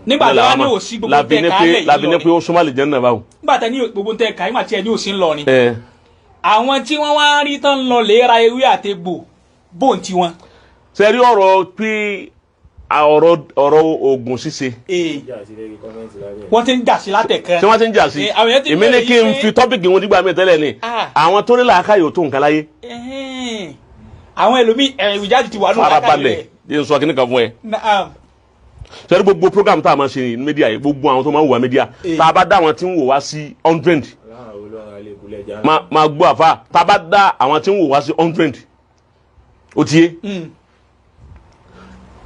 nígbà tí wọ́n ní òsì gbogbo tẹ̀ kálẹ̀ yìí làbí ní pé ó súnmọ́ lè jẹ́ nínú báwo. nígbà tí ní gbogbo tẹ̀ ká nígbà tí ẹ ní òsì ń lọ ni. àwọn tí wọ́n wá rí tán lọ lè ra ewé àtegbò bóun ti wọn. sẹ́rí ọ̀rọ̀ pé ọ̀rọ̀ oògùn ṣíṣe. wọ́n ti ń jà sí látẹ̀kẹ́. tí wọ́n ti ń jà sí èmi ní kí n fi tọ́pìkì wọn dígbà mi tẹ́lẹ̀ ni àwọn tó ní làákàyè ò tó nǹkan láyé. àwọn ẹlòmíì ìjáde ti wà ní làákàyè rẹ̀. farabalẹ̀ yín sọ kíní kan fún ẹ. sẹ́rí gbogbo program tá a máa ṣe ní mídíà yìí gbogbo àwọn tó máa ń wò wá mídíà tá a bá dá àwọn tí ń wò wá sí 100 máa gbọ́ àfa tá a bá dá àwọn tí ń wò wá sí 100 ó ti yé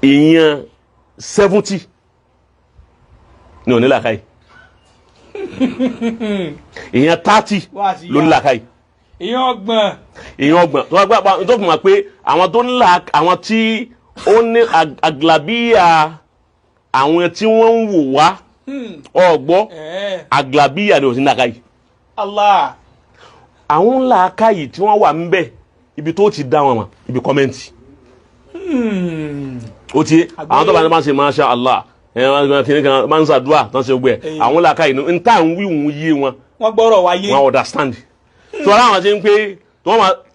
èèyàn 70 ní onílàkàyè èèyàn 30 ló nílàkàyè èèyàn ọgbọ̀n tó fi mọ̀ pé àwọn tí ó ní àgbàbíyà àwọn tí wọ́n ń wò wá ọgbọ́ àgbàbíyà ni ò sí nílàkàyè àwọn làákàyè tí wọ́n wà ń bẹ̀ ibi tó ti dá wọn mọ̀ ibi kọ́mẹ́ǹtì ó ti àwọn tó bá ní máa ń ṣe masha Allah kìnnìkan máa ń ṣàdúrà tán ṣe gbẹ àwọn làákàyè ní tá à ń wí òun yé wọn wọ́n gbọ́rọ̀ wáyé wọn understand tó ara wọn ṣe ń pé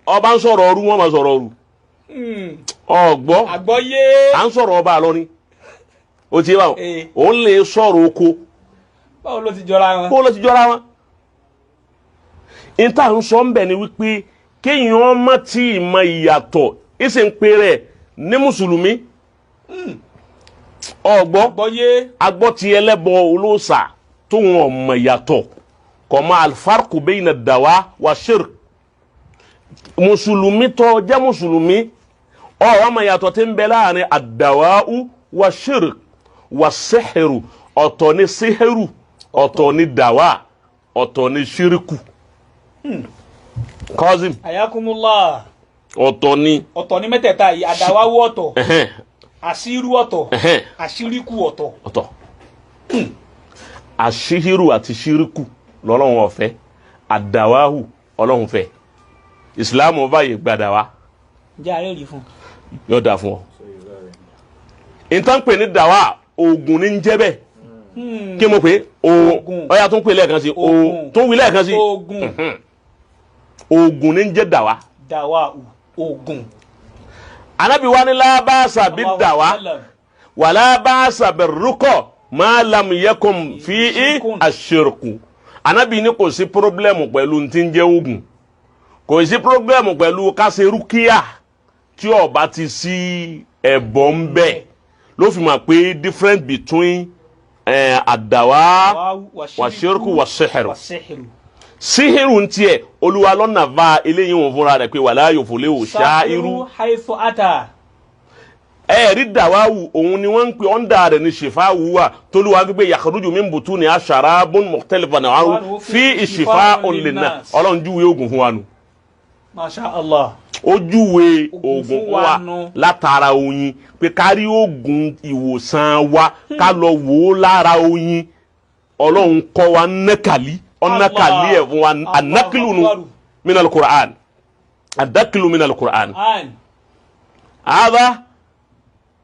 ọba ń sọ̀rọ̀ ọrú wọn máa sọ̀rọ̀ ọrú ọgbọ́ àgbọ́yé à ń sọ̀rọ̀ ọba àlọ́ ni ó ti yé báwọn òun lè sọ̀rọ̀ oko báwo ló ti jọra wọn ìta ń sọ ń bẹ̀ ni wípé kéèyàn má tí ì mọ ìyàtọ̀ ìsìn ń pè rẹ̀ ní mùsùlùmí agbọ́ ti ẹlẹ́bọ olóòṣà tó wọn mọ ìyàtọ̀ kò mọ alfarku bayna dawa wa shirk mùsùlùmí tó jẹ́ mùsùlùmí wọ́n mọ ìyàtọ̀ tí ń bẹ láàrin àdàwáú wa shirk wa sihiru ọ̀tọ̀ ní sihiru ọ̀tọ̀ ní dàwà ọ̀tọ̀ ní shirku. Kazim ayakumullah ọ̀tọ̀ ni mẹ́tẹ̀ẹ̀ta yìí àdáwáwó ọ̀tọ̀ àṣírú ọ̀tọ̀ àṣíríkù ọ̀tọ̀ àṣíríkù àti ṣíríkù lọ́lọ́run ọ̀fẹ́ àdáwáhù ọlọ́run fẹ́ ìsìláàmù báyìí gbàdáwá jẹ́ ààrẹ rí fún yóò dà fún ọ ìtàn pè ní dàwá oògùn ní ń jẹ́ bẹ́ẹ̀ kí mo pè ọya tó ń pè lẹ́ẹ̀kan sí tó ń wí lẹ́ẹ̀kan sí oògùn ní ń jẹ́ dàwá ogun. Ànábì wa ni lábàásà bí dàwá wà lábàásà bí rúkọ̀ máa lam yẹkùn fi àṣírkù. Ànábì ní kò sí pírọ́blẹ́mù pẹ̀lú tí ń jẹ́ ogun kò sí pírọ́blẹ́mù pẹ̀lú kásẹ̀ rúkìá tí ó bá ti sí ẹ̀bọ ń bẹ ló fi mọ̀ pé difference between àdàwá wà ṣírkù wà sẹ́hẹ̀rù. Sihiru ntiẹ Olúwa lọ́nà va eléyìí wọn fúnra rẹ̀ pé wàlá yóò fòlé o ṣáírú rí dàwáwù òun ni wọ́n ń pè ọ́ndà rẹ̀ ní ṣèfáwù wà tólúwa gbígbé yakhruju min butuni sharabun mukhtalifun anwa'uhu fi shifa'un linnas Ọlọ́run júwe oògùn fún wa nù. Masha Allah. Ó júwe oògùn fún wa látara oyin pé kárí oògùn ìwòsàn wa ká lọ wò ó lára oyin Ọlọ́run kọ́ wa nẹ́kàlí ọ̀nà kàlíẹ̀ fún wa anakilunu minal Qur'an adakilu minal Qur'an هذا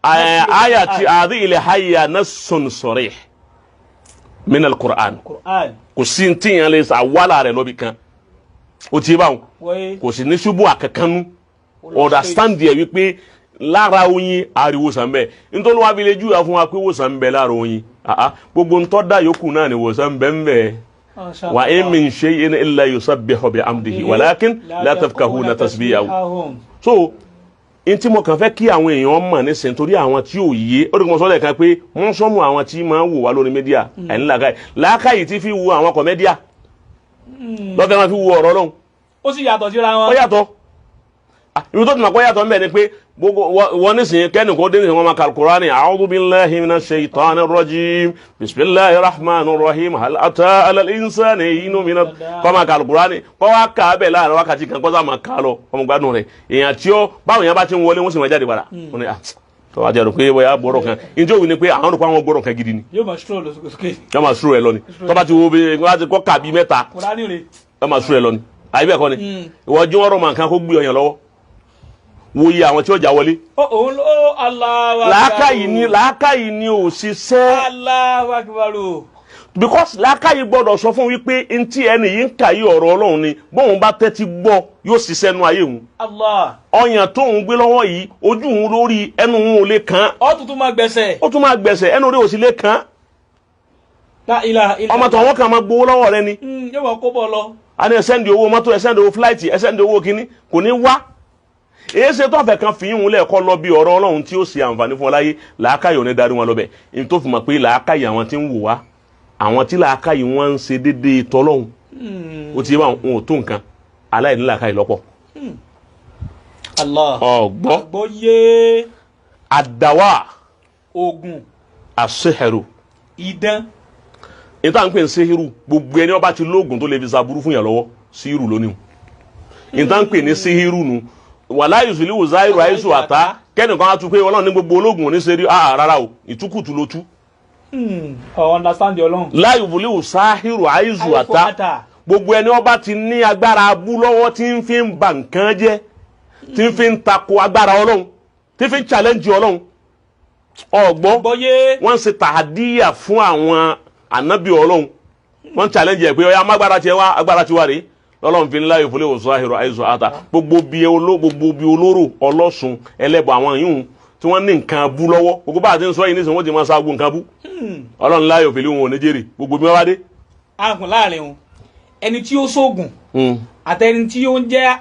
آية هذه الحية نص صريح من القرآن كسنتين ليس أولا رلوبي كان وتيباو كسنشبو أككانو understand there wípé lára oyin ariwo sanbẹ nítorí wàá fi lè júwe fún wa pé wòsàn bẹ lára oyin gbogbo ntọ́da yòókù náà ni wòsàn bẹ ń bẹ wa in min shay'in illa yusabbihu bihamdihi walakin la tafqahuna tasbihahu. So ntí mo kàn fẹ́ kí àwọn èèyàn mọ̀ nísìn torí àwọn tí ò yé ó rí mo sọ lẹ́ẹ̀kan pé wọ́n sọ́mù àwọn tí máa ń wò wá lórí mídíà ẹ̀ní làákàyè tí fi wo àwọn kọ̀mẹ́díà lọ́fẹ̀ẹ́ máa fi wo ọ̀rọ̀ lọ́hùn. Ó sì yàtọ̀ síra wọn. Ó yàtọ̀ ibi tó ti mọ̀ pé yàtọ̀ ń bẹ ni pé gbogbo wọn nísìnyí kẹ́ni kó dé nísìnyí wọn máa ka Al-Qur'ani a'udhu billahi minash shaitanir rajim bismillahir rahmanir rahim hal ata alal insani hinun minad kọ́ máa ka Al-Qur'ani kọ́ wá kà á bẹ̀ láàrin wákàtí kan kọ́ sá máa kà á lọ ọmọ gbádùn rẹ̀ èèyàn tí ó báwọn èèyàn bá ti ń wọlé wọ́n sì máa jáde padà wọ́n ní tọ́wọ́ àti ẹ̀rọ pé bóyá gbọ́dọ̀ kan ní tí ó wù ní pé àwọn olùkọ́ àwọn gbọ́dọ̀ kan gidi ni yóò máa stroll lókè yóò máa stroll ẹ lọ ni tọ́ba ti wo bí wọ́n ti kọ́ kàbí mẹ́ta yóò máa stroll ẹ lọ ni àyè bẹ́ẹ̀ kọ́ ni ìwọ jí wọ́n rọ̀ màá kan kó gbé ọyàn lọ́wọ́ wo iye àwọn tí ó já wọlé. òun ló Allahu Akbar. làákàyè ni ò ṣiṣẹ́. Allahu Akbar. because làákàyè gbọ́dọ̀ sọ fún wípé ntí ẹni yìí ń kà yí ọ̀rọ̀ Ọlọ́run ni bóun bá tẹ́tí gbọ́ yóò ṣiṣẹ́ nu ayé òun. Allah. ọyàn tóun gbé lọ́wọ́ yìí ojú òun lórí ẹnu òun ò lè kàn. ó tún máa gbẹ̀sẹ̀. ó tún máa gbẹ̀sẹ̀ ẹnu rẹ̀ ò sì lè kàn. La ilaha illallah. ọmọ tó wọn kàn máa gbowó lọ́wọ́ rẹ ni. yóò wọ́n kó bọ̀ lọ. a ní ẹ sẹ́ndì owó mọ́tò ẹ sẹ́ndì owó fúláìtì ẹ sẹ́ndì owó kínní kò ní wá. èyí ṣe tó fẹ́ kan fi yín lẹ́ẹ̀kọ́ lọ bí ọ̀rọ̀ Ọlọ́run tí ó ṣe àǹfààní fún ọ láyé làákàyè ò ní darí wọn lọ́bẹ̀ ní tó fi mọ̀ pé làákàyè àwọn tí ń wò wá àwọn tí làákàyè wọn ń ṣe déédéé tọ́lọ́hun ó ti yé wọn ò tó nǹkan aláìní làákàyè lọ́pọ̀. Allah. ọgbọ́n àgbọ́yé. àdáwà oògùn. àṣehẹ̀rù. idán. níta ń pè ń sehiru gbogbo ẹni ọba ti lóògùn tó lè fi ṣàbúrú fún yàn lọ́wọ́ síhìrù lónìí níta ń pè ní sehiru nu wàlá ìsúlì wùzáìrù àìsù àtá kẹ́nìkan á tún pé Ọlọ́run ní gbogbo ológun ní sẹ́rí rárá o ìtúkùtù ló tú. understand Ọlọ́run. láyò wòlé wùsáhìrù àìsù àtá gbogbo ẹni ọba ti ní agbára abú lọ́wọ́ tí ń fi ń ba nǹkan jẹ́ tí ń fi ń tako agbára Ọlọ́run tí ń fi ń challenge Ọlọ́run ọgbọ́n wọ́n ń ṣe tàhádíyà fún àwọn ànábì Ọlọ́run wọ́n challenge ẹ̀ pé ọ̀yà amágbára tiẹ̀ wá agbára tiwa rèé lọ́lọ́run fi ní láyò fúlẹ̀ òṣù àhìrò àìsàn àtà gbogbo bí olóró ọlọ́sùn ẹlẹ́bọ̀ àwọn yìí tí wọ́n ní nǹkan bú lọ́wọ́ gbogbo bá a ti ń sọ yìí nísìnyí wọ́n ti máa ṣáàgùn nǹkan bú Ọlọ́run láyò fìlẹ̀ wọn ò ní jèrè gbogbo bí wọ́n bá dé. àgùn láàrin wọn ẹni tí ó sóògùn àtẹni tí ó ń jẹ́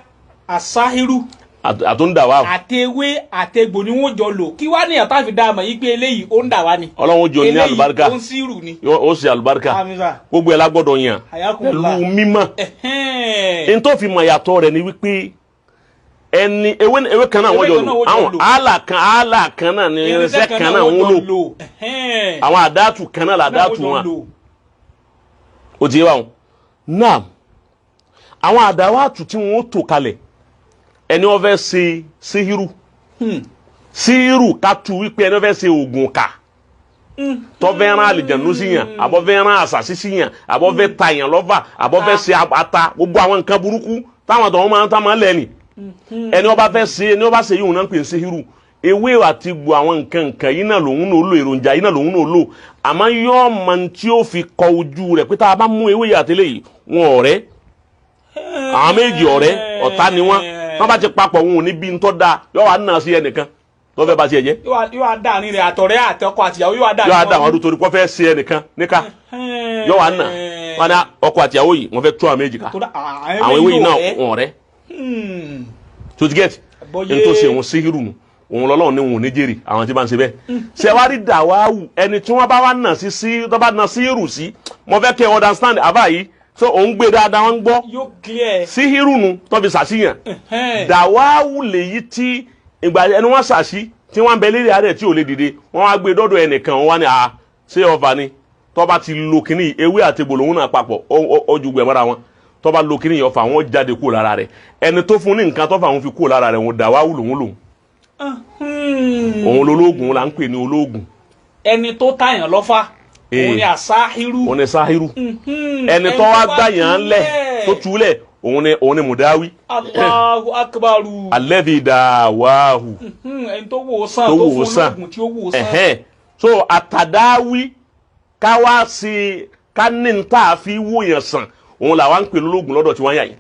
àsáhírù àtúndàwà àtẹwé àtẹgbò ni wọn jọ lò kí wá ní àtàfi dáàmà yìí pé eléyìí ó ń dà wá ni. Ọlọ́run jọ ní àlùbáríkà ó ń sírù ni. ó sì àlùbáríkà gbogbo ẹ̀ lágbọ́dọ̀ yàn pẹ̀lú mímọ́. n tó fi mọ̀ yàtọ̀ rẹ̀ ni wípé ẹni ewé kan náà wọ́n jọ lò àwọn àlà kan náà ni irinṣẹ́ kan náà wọ́n lò àwọn àdáàtù kan náà làdáàtù wọn ó ti yé wa wọn. náà àwọn àdáwàtù tí wọ́n tò kalẹ̀ ẹni wọ́n fẹ́ ṣe síhírù síhírù ká tu wípé ẹni wọ́n fẹ́ ṣe oògùn ká tó fẹ́ rán àlìjànú sí yàn àbọ̀ fẹ́ rán àṣàṣì sí yàn àbọ̀ fẹ́ ta yàn lọ́fà àbọ̀ fẹ́ ṣe ata gbogbo àwọn nǹkan burúkú táwọn tó wọ́n máa lẹ́ni ẹni wọ́n bá fẹ́ ṣe ẹni wọ́n bá ṣe yìí wọn náà ń pè síhírù ewé àti gbò àwọn nǹkan yìí náà lòun náà lò èròjà yìí náà lòun náà lò àmọ́ yóò mọ tí ó fi kọ ojú rẹ̀ pé tá a bá mú ewé yàtẹ̀lẹ̀ yìí wọn ọ̀rẹ́ àwọn méjì ọ̀rẹ́ ọ̀tá ni wọ́n bá ti papọ̀ wọn ò ní bí ntọ́ da yóò wá nà sí ẹnìkan tó fẹ́ bá tiẹ̀ jẹ́. yóò wá dà ní rẹ̀ àtọ̀rẹ́ àtọkọ àtìyàwó yóò wá dà ní wọn. yóò wá dà wọn torí kó fẹ́ ṣe ẹnìkan níka yóò wá nà wọn ní ọkọ àtìyàwó yìí wọ́n fẹ́ tú àwọn méjì ká àwọn ewé yìí náà wọn ọ̀rẹ́ tó ti gẹ́tì ẹni tó ṣe òun síhírù nù òun lọ́lọ́run ní òun ní jèrè àwọn tí bá ń ṣe bẹ́ẹ̀. ṣé wàá rí dàwáwù ẹni tí wọ́n bá wá nà sí tó bá nà síhírù sí mo fẹ́ kẹ́ understand àbá yìí so òun gbé dáadáa wọn gbọ́ síhírù nu tó fi ṣàṣìyàn dàwáwù lèyí tí ìgbà ẹni wọ́n ṣàṣì tí wọ́n bẹ lérí àárẹ̀ tí ò lè dìde wọ́n wá gbé dọ́dọ̀ ẹnìkan wọ́n wá ní ṣé ọfà ni tó bá ti lo kínní ewé àti gbòlòhún náà papọ̀ ojú gbẹ̀mọ́ra wọn tó bá lo kínní ọfà wọn jáde kúrò lára rẹ̀ ẹni tó fún ní nǹkan tó fà wọn fi kúrò lára rẹ̀ wọn dàwáwù lòun òun lológun la ń pè ní ológun. ẹni tó tàyàn lọ́fà òun ni àsáhírù. òun ni sáhírù. ẹni tó wá gbàyàn lẹ̀ tó túlẹ̀ òun ni mùdáwí. Allahu akbaru. alẹ́bí dàwáhù. ẹni tó wò sàn tó fún ológun tí ó wò sàn. so àtàdáwí ká wá sí ká ní ní tá a fi wòyàn sàn òun làwa ń pè lólógun lọ́dọ̀ tí wọ́n yà yìí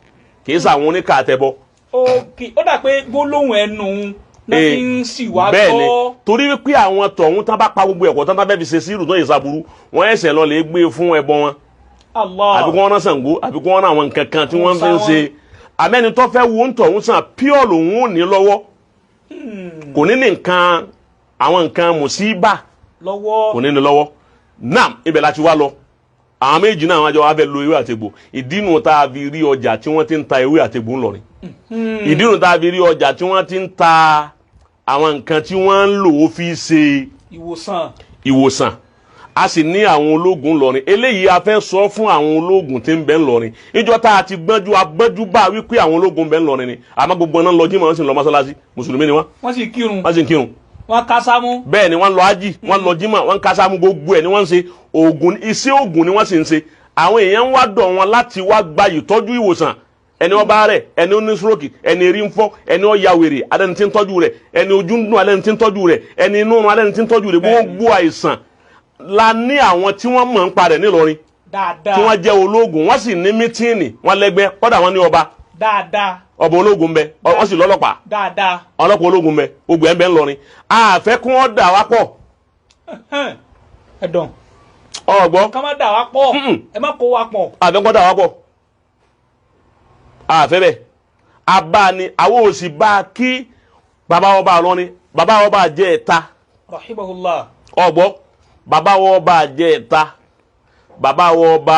kì í sàwọn oníkà àtẹ̀bọ. ó dà pé gbólóhùn ẹnu bẹ́ẹ̀ ni torí wípé àwọn tọ̀hún tán bá pa gbogbo ẹ̀kọ́ tán fẹ́ fi ṣe sírù tó yẹ sábúrú wọ́n ẹsẹ̀ lọ lè gbé fún ẹbọ wọn àbí kí wọ́n rán Ṣàngó àbí kí wọ́n rán àwọn nǹkan kan tí wọ́n fi ń ṣe àmẹ́ni tó fẹ́ wo ń tọ̀hún sàn píọ̀ lòun ò ní lọ́wọ́ kò ní ní nǹkan àwọn nǹkan mùsíbà kò ní ní lọ́wọ́ náà ibẹ̀ láti wá lọ àwọn méjì náà wọ́n jọ wá fẹ́ lo ewé àtegbò ìdínú tá a fi rí ọjà tí wọ́n ti ń ta ewé àtegbò ńlọrin ìdínú tá a fi rí ọjà tí wọ́n ti ń ta àwọn nǹkan tí wọ́n ń lò ó fi ṣe ìwòsàn a sì ní àwọn ológun ńlọrin eléyìí a fẹ́ sọ fún àwọn ológun tí ń bẹ ńlọrin ìjọ tá a ti gbọ́njú bá wípé àwọn ológun bẹ ńlọrin ni àmọ́ gbogbo náà lọ jímọ̀ wọ́n sì ń lọ mọ́sálásí mùsùlùmí ni wọ́n. wọ́n sì kírun wọ́n kásámú. bẹ́ẹ̀ ni wọ́n lọ ájì wọ́n lọ jímọ̀ wọ́n kásámú gbogbo ẹ̀ ni wọ́n ń ṣe oògùn iṣẹ́ oògùn ni wọ́n sì ń ṣe àwọn èèyàn wá dọ̀ wọn láti wá gba ìtọ́jú ìwòsàn ẹni ó bá rẹ̀ ẹni ó ní stroke ẹni erí ń fọ́ ẹni ó ya wèrè alẹ́ni tí ń tọ́jú rẹ̀ ẹni ojú ń dùn alẹ́ni tí ń tọ́jú rẹ̀ ẹni inú run alẹ́ni tí ń tọ́jú rẹ̀ gbogbo àìsàn la ní àwọn tí wọ́n mọ̀ ń pa rẹ̀ nílọrin tí wọ́n jẹ́ ológun wọ́n sì ní mítíìnì wọ́n lẹ́gbẹ́ kọ́dà wọ́n ní ọba ọba ológun bẹ wọ́n sì lọ́lọ́pàá ọlọ́pàá ológun bẹ ogun ẹ̀ ń bẹ ńlọrin àfẹ́ kí wọ́n dà wá pọ̀ ẹ̀dọ̀n ọgbọ́n ká má dà wá pọ̀ ẹ má kó wa pọ̀ àfẹ́ kọ́ dà wá pọ̀ àfẹ́ bẹ́ẹ̀ abá ni àwọn òsì bá kí bàbá ọba lọ́ni bàbá ọba jẹ́ ẹ̀ta rahimahullah ọgbọ́n bàbá ọba jẹ́ ẹ̀ta bàbá ọba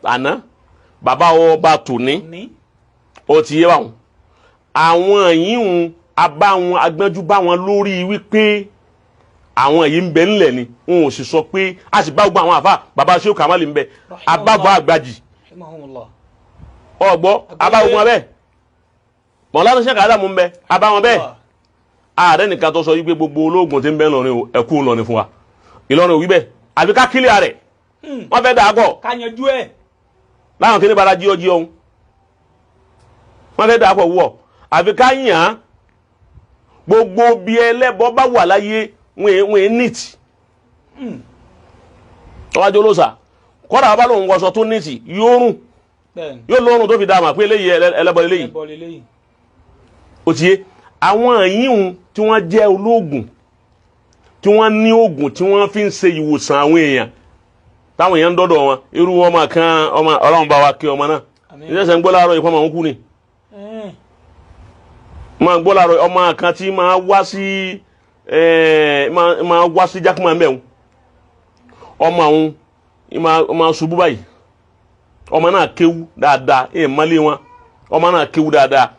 àná bàbá ọba tòní ó ti yé wa wọn àwọn yìí ń abá wọn agbẹ́jú bá wọn lórí wípé àwọn yìí ń bẹ ńlẹ̀ ni wọn ò sì sọ pé a sì bá gbogbo àwọn àfa bàbá Sheikh Kamali ń bẹ abábọ̀ àgbàjì ọgbọ́ abá gbogbo wọn bẹ́ẹ̀ mọ̀lá Sheikh Adamu ń bẹ abá wọn bẹ́ẹ̀ ààrẹ nìkan tó sọ wípé gbogbo ológun tí ń bẹ ńlọrin ẹ̀kú ńlọrin fún wa Ìlọrin òwí bẹ́ẹ̀ àbí ká kílíà rẹ̀ wọ́n fẹ́ dà á pọ̀ ká yanjú ẹ̀ láwọn kí ní bala jí ọjí ọ̀hún wọ́n fẹ́ dà á pọ̀ wọ̀ àbí ká yàn án gbogbo bí ẹlẹ́bọ bá wà láyé wọ́n nìtì ọwájú olóòsà kọ́dà bá lóun wọṣọ tó nìtì yóò lóorùn tó fi dáàmà pé eléyìí ẹlẹ́bọ eléyìí ó ti yé àwọn yíhun tí wọ́n jẹ́ olóògùn tí wọ́n ní oògùn tí wọ́n fi ń ṣe ìwòsàn àwọn èèyàn táwọn èèyàn ń dọ́dọ̀ wọn irú ọmọ kan ọmọ ọlọ́run bá wa kí ọmọ náà ìṣẹ̀ṣẹ̀ ń gbọ́ láàárọ̀ ìpamọ́ àwọn kú ni máa gbọ́ láàárọ̀ ọmọ kan tí máa wá sí Jaqmal mẹ́wọ̀n ọmọ àwọn máa ṣubú báyìí ọmọ náà kéwú dáadáa mọ́lé wọn ọmọ náà kéwú dáadáa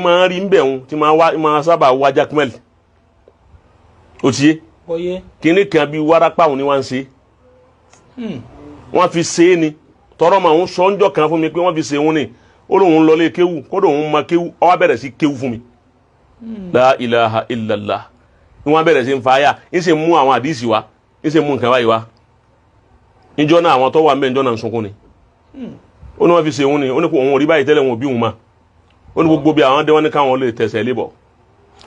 máa rí mbẹ̀wọ̀n tí máa sábà wá Jaqmal ó ti yé kíní kan bíi wárápá òun ni wọ́n ń ṣe wọ́n fi ṣe é ni tọrọ ma ń sọ ńjọ́ kan fún mi pé wọ́n fi ṣe òun ni ó lóun lọ lé kéwú kódò òun ma kéwú ó wá bẹ̀rẹ̀ sí kéwú fún mi la ilaha illallah ni wọ́n bẹ̀rẹ̀ sí ń fa ayá ń ṣe mú àwọn àdìsí wa ń ṣe mú nǹkan báyìí wa níjọ́ náà àwọn tó wà ńbẹ̀ níjọ́ náà ń sunkún ni ó ní wọ́n fi ṣe òun ni ó ní kó òun ò rí báyìí tẹ́lẹ̀ wọn ò bí òun ma ó ní gbogbo bí àwọn dé wọn ní káwọn lè tẹ̀sẹ̀ lébọ̀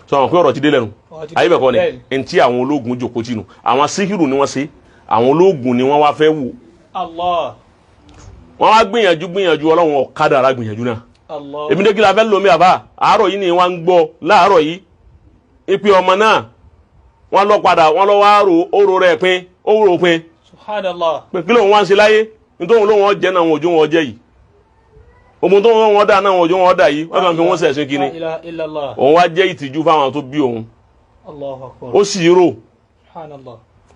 sọ àwọn pé ọ̀rọ̀ ti dé lẹ́nu ayébẹ̀kọ́ ni ẹni tí àwọn ológun jòkó tìǹù àwọn síhìrù ni wọ́n ṣe àwọn ológun ni wọ́n wá fẹ́ wò Allah wọ́n wá gbìyànjú ọlọ́run ọ̀kadà ara gbìyànjú náà Allah èmi dé kí la fẹ́ lómi àbá àárọ̀ yìí ni wọ́n ń gbọ́ láàárọ̀ yìí ìpè ọmọ náà wọ́n lọ padà wọ́n lọ wá oró rẹ̀ pín oró pín subhanallah pé kí lóun wá ń ṣe láyé nítorí lóun wọn jẹ́ náà wọn òjò wọn jẹ́ yìí òun tó wọn dà náà wọn òjò wọn dà yìí wọ́n kàn fi wọ́n sẹ̀sìn kínní òun wá jẹ́ ìtìjú fáwọn tó bí òun ó sì rò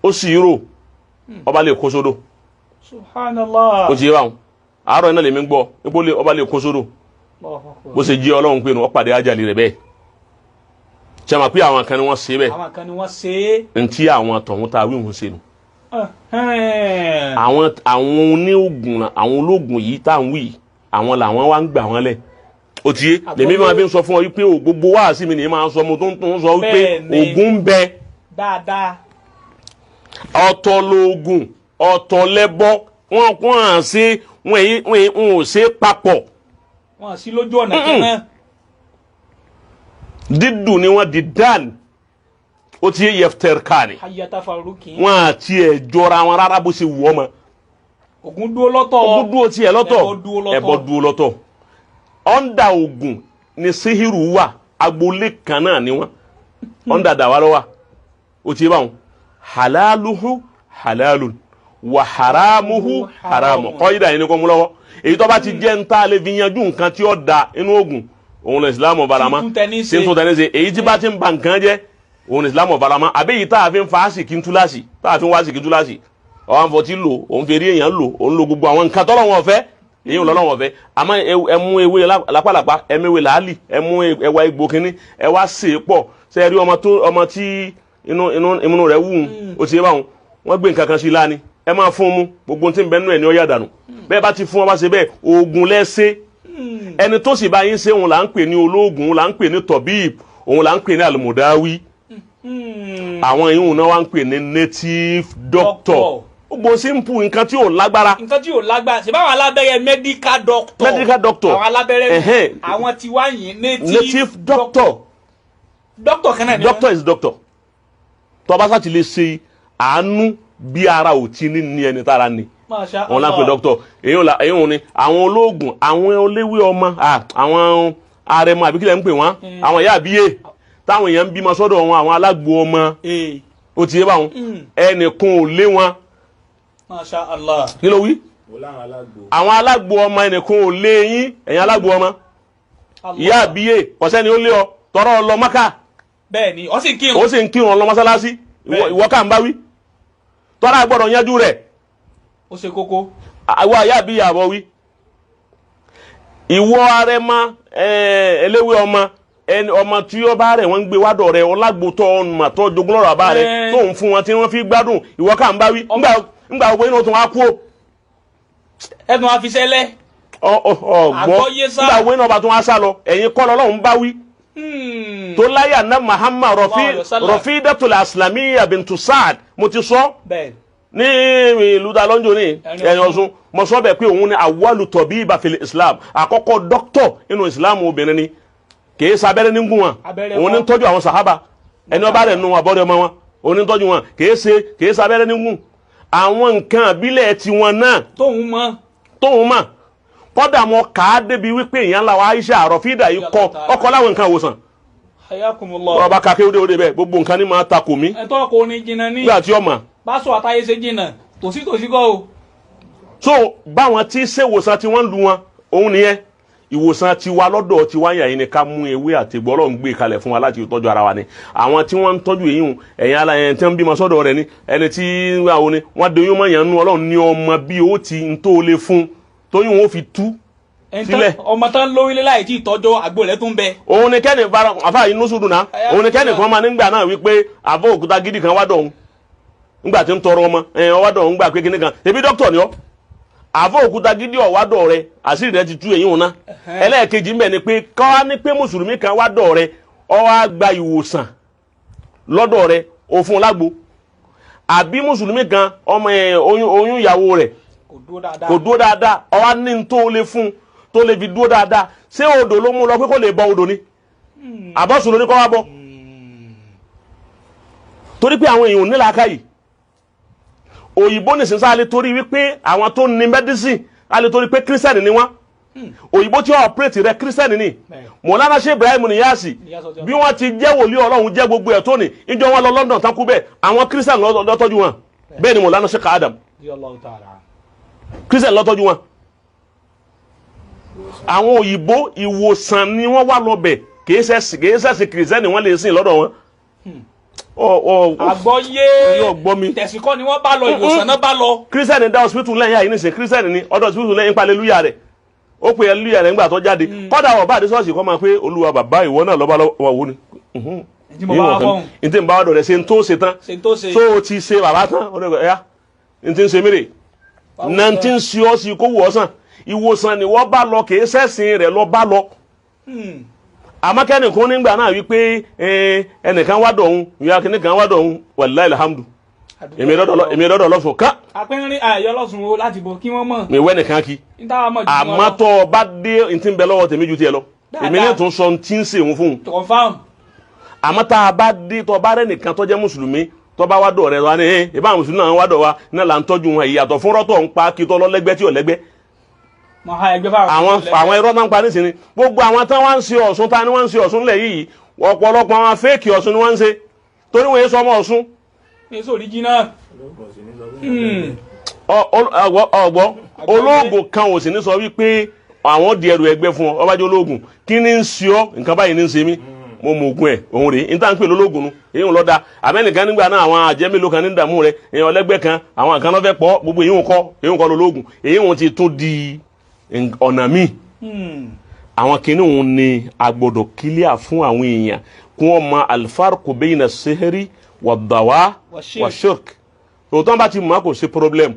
ó sì rò ọba lè kó sódò subhanallah ó ti yé báwọn àárọ̀ iná lèmi gbọ́ ipò ọba lè kó sódò bó ṣe jí ọlọ́run pé wọ́n pàdé ajáli rẹ̀ bẹ́ẹ̀ ṣe máa pé àwọn kan ni wọ́n ṣe bẹ́ẹ̀ àwọn kan ni wọ́n ṣe ntí àwọn tọ̀hún ta wíwọ̀n ṣe nù àwọn oníògùn àwọn ológun yìí tá à ń wí àwọn làwọn wá ń gbà wọ́n lẹ̀ ó ti yé lèmi máa fi ń sọ fún ọ wípé gbogbo wáàsí mi nìyẹn máa ń sọ mo tó ń sọ wípé Ògún ń bẹ dáadáa ọ̀tọ̀ lóògùn ọ̀tọ̀ lẹ́bọ wọn kún à ń ṣe wọn ò ṣe papọ̀ wọn sì lójú ọ̀nà kan náà dídùn ni wọn di dan ó ti yé yẹftẹrkani hayata faruki wọn àti ẹ jọra wọn rárá bó ṣe wù ọ mọ Ògún dúró lọ́tọ̀ Ògún dúró tiẹ̀ lọ́tọ̀ ẹbọ dúró lọ́tọ̀ ọ̀ndà Ògún ni síhìrù wà agboolé kan náà ni wọn ọ̀ndà dàwa lọ́wọ́ ó ti yé báwọn halaluhu halalun wa haramuhu haramu kọ́yídà yìí ni kò mú lọ́wọ́ èyí tó bá ti jẹ́ ń tá lè fi yanjú nǹkan tí ó da inú Ògún òun lè Islam ọ̀barama tí ń tún tẹ́ni ṣe èyí tí bá ti ń ba nǹkan jẹ́ òun lè Islam ọ̀barama àbẹ́yìí tá a fi ń fa àsìkí túláàsì tá a fi ń wá àsìkí túláàsì ọ̀hún fọtí lò òun fi rí èèyàn lò òun lo gbogbo àwọn nǹkan tọ́lọ̀ wọn fẹ́ èyí ń lọ́lọ́ wọn fẹ́ àmọ́ ẹmú ewé lápàlàpà ẹmú ewé làálì ẹmú ẹwà egbò kínní ẹ wá sè é pọ̀ ṣe é rí ọmọ tí inú rẹ̀ wù ó ti yé báwọn wọ́n gbé nǹkan kan sí láni ẹ máa fún mu gbogbo tí ń bẹ nínú ẹ̀ ní ọ̀yà dànù bẹ́ẹ̀ bá ti fún ọ bá ṣe bẹ́ẹ̀ oògùn lẹ́sẹ̀ ẹni tó sì bá yín ṣe òun là ń pè ní olóògùn òun là ń pè ní tọ̀bíìb òun là ń pè ní àlùmọ̀dáwí àwọn yìí òun náà wá ń pè ní native doctor gbogbo simple nǹkan tí ò lágbára. nǹkan tí ò lágbára ṣe báwọn alábẹ́rẹ́ medical doctor. medical doctor àwọn alábẹ́rẹ́ àwọn tí wá yìí native doctor. doctor kan náà ni doctor is doctor. tó bá sá ti lè ṣe àánú bí ara ò ti ní ẹni tára ni. wọn lápẹ doctor èyí ni àwọn olóògùn àwọn oléwé ọmọ àwọn arẹmọ àbí kílẹ̀ ń pè wọ́n àwọn ìyá àbíyè táwọn èèyàn ń bímọ sọ́dọ̀ wọn àwọn alágbo ọmọ ó ti yé báwọn ẹnìkan ò lé wọn. Masha Allah. kí ló wí. àwọn alágbo ọmọ ẹnìkan ò lé yín ẹ̀yin alágbo ọmọ ìyá àbíyè ọ̀sẹ́ ni ó lé ọ tọrọ lọ Mákà. bẹ́ẹ̀ni ó sì ń kírun lọ mọ́sálásí ìwọ ká ń bá wí tọ́ra gbọ́dọ̀ yanjú rẹ̀. ó ṣe kókó. àwọn ìyá àbíyè àbọ̀ wí. ìwọ arẹmọ eléwé ọmọ ẹni ọmọ tí ó bá rẹ̀ wọ́n ń gbé wádọ̀ rẹ̀ ọlágbótọ́ ọ̀nà tó jogún lọ́rọ̀ àbá rẹ̀ tó ń fún wọn tí wọ́n fi gbádùn ìwọ ká ń bá wí ńgbà gbogbo inú tó wá kú o. ẹ̀dùn àfisẹ́lẹ̀. àgbọ̀yé sá ńgbà gbogbo inú ọba tó wá sá lọ ẹ̀yin kọ́ lọ́lọ́run bá wí. tó láyà ná Muhammad Rafidatul Islamiyya bintu Saad mo ti sọ ní ìlú dalọ́njọ́ ní ẹ̀yìn Ọ̀ṣun mo sọ bẹ́ẹ̀ pé òun ni awwalu tabiba fil Islam àkọ́kọ́ dókítọ̀ nínú Islam obìnrin ni kì í sábẹ́rẹ́ ní gún wọn òun ní tọ́jú àwọn sàhábà ẹni ọba rẹ̀ nù wọn abọ́rẹ́ ọmọ wọn òun ní tọ́jú wọn kì í sábẹ́rẹ́ ní gún àwọn nǹkan àbílẹ̀ tiwọn náà tóun mọ̀ kọ́dà mọ́ ká á débi wípé ìyá ńlá wa Aisha Rafida yìí kọ́ ọkọ̀ láwọn nǹkan àwòsàn ọba kàkẹ́ òde òde bẹ́ẹ̀ gbogbo nǹkan ní máa takò mí ẹ̀tọ́ kò ní jìnnà ní nígbà tí ọmọ bá sọ àtàyè ṣe jìnnà tòsítòsí kọ́ o. so báwọn tí ṣèwòsàn tí wọ́n ń lu wọn òun nìyẹn ìwòsàn tiwa lọ́dọ̀ tiwa yà yín ni ká mú ewé àti gbọ́lọ́ ń gbé kalẹ̀ fún wa láti tọ́jú ara wa ni àwọn tí wọ́n ń tọ́jú èyí hùn ẹ̀yìn aláyẹn tí wọ́n ń bímọ sọ́dọ̀ rẹ̀ ni ẹni tí àwọn ni wọ́n de oyún mọ̀yàn nú Ọlọ́run ní ọmọ bí ó ti ń tó lé fún tóyún ó fi tú sílẹ̀. ọmọ tán lórílẹ̀ láì tí ìtọ́jọ́ àgbo rẹ̀ tún bẹ. òun ni kẹ́ni fara àfa inú sùdùn náà òun ni kẹ́ni kan máa nígbà náà wípé àbọ̀ òkúta gidi kan wá dọ̀hún nígbà tí ń tọrọ ọmọ ọwá dọ̀hún gbà pé kíní kan ebi dókítà ni ọ́ àfọ òkúta gidi ọ̀wádọ̀ rẹ àṣírí rẹ ti tú èyí wọn ná ẹlẹ́ẹ̀kejì ń bẹ̀ ni pé káwá ní pé mùsùlùmí kan wá dọ̀ rẹ ó wá gba ìwòsàn lọ́dọ̀ rẹ òfun lágbo àbí mùsùlùmí kan ọmọ oyún ìyàwó rẹ kò dúró dáadáa ó wá ní tó lè fún tó lè fi dúró dáadáa ṣé odò ló mú lọ pé kó lè bọ odò ni àbọ̀sùn ló ní kó wá bọ́ torí pé àwọn èèyàn nílà káyì òyìnbó nìsín sáà lè torí wípé àwọn tó ní medicine a lè torí pé kírísítẹ́nì ni wọ́n òyìnbó tí wọ́n ọ̀pẹ́rẹ́tì rẹ kírísítẹ́nì ni Mọ̀lánà Sheikh Ibrahim Niyasi bí wọ́n ti jẹ́ wòlíì Ọlọ́run jẹ́ gbogbo ẹ̀ tó ní ìjọ wọn lọ London tán kú bẹ́ẹ̀ àwọn kírísítẹ́nì lọ́tọ́jú wọn bẹ́ẹ̀ ni Mọ̀lánà Sheikh Adam kírísítẹ́nì lọ́tọ́jú wọn àwọn òyìnbó ìwòsàn ni wọ́n wá lọ bẹ̀ kìí ṣẹ̀sìn kírísítẹ́nì wọ́n lè sìn lọ́dọ̀ wọn. àgbọ́yé tẹ̀síkọ́ ni wọ́n bá lọ ìwòsàn náà bá lọ. kírísítẹ́nì dá hospital lẹ́yìn àyè nísìn kírísítẹ́nì ní ọ̀dọ̀ hospital lẹ́yìn palẹ̀ lúyà rẹ̀ ó pe lúyà rẹ̀ ńgbà tó jáde kọ́dà ọba àdé ṣọ́ọ̀ṣì kọ́ máa pé olúwa bàbá ìwọ náà lọ́ba lọ́wọ́ wo ni. ntí n bá wàdọ̀ rẹ̀ ṣe ń tó ṣe tán tó o ti ṣe bàbá tán ọ̀dọ̀ ntí ń ṣe mírè nàntí ń ṣe ọ́ sí kó wù ọ́ sàn ìwòsàn ni wọ́n bá lọ kì í ṣẹ̀sìn rẹ̀ lọ bá lọ. àmọ́ kẹ́nìkan nígbà náà wípé ẹnìkan wá dọ̀hún ìyá kìnìkan wá dọ̀hún wàláhì alhamdu èmi dọ́dọ̀ lọ́sùn ká. àpẹẹrẹ ayọ̀ lọ́sùn o láti bọ̀ kí wọ́n mọ̀. mi wẹ́ nìkan kí. àmọ́ tó o bá dé ntí ń bẹ lọ́wọ́ tèmi ju tiẹ̀ lọ èmi ní tún sọ ntí ń ṣe òun fún un. confam. àmọ́ tá a bá dé tó o bá rẹ̀ nìkan tó jẹ́ mùsùlùmí tó bá wá dọ̀ rẹ̀ wá ní ìbá mùsùlùmí náà wá dọ̀ wa náà là ń tọ́jú wọn ìyàtọ̀ fún rọ́tọ̀ ń pa kí tó lọ lẹ́gbẹ́ tí ò lẹ́gbẹ́ àwọn irọ́ náà ń pa nísìnyí gbogbo àwọn tán wá ń ṣe Ọ̀ṣun ta ni wọ́n ń ṣe Ọ̀ṣun lẹ̀ yìí ọ̀pọ̀lọpọ̀ àwọn fẹ́ẹ̀kì Ọ̀ṣun ni wọ́n ń ṣe torí wọ́n yé sọ ọmọ Ọ̀ṣun. èso original. ọgbọ́ olóògùn kan ò sì ní sọ wípé àwọn di ẹrù ẹgbẹ́ fún ọ ọba jẹ́ olóògùn kí ni ń ṣe ọ nǹkan báyìí ní ń ṣe mí mo mọ ògùn ẹ̀ òun rèé ní tá ń pè lólóògùn nu èyí ń lọ da àmẹ́nìkan nígbà náà àwọn àjẹmílò kan ní ìdààmú rẹ èèyàn ọlẹ́gbẹ́ kan àwọn kan náà fẹ́ pọ̀ gbogbo èyí ń kọ́ lólóògùn èyí ń ti tún di ọ̀nà míì àwọn kìíní òun ni agbọ́dọ̀ kílíà fún àwọn èèyàn kí wọ́n mọ alfarqu bayna sihri wad dawa wa shirk òótọ́ bá ti mọ̀ kò sí problem.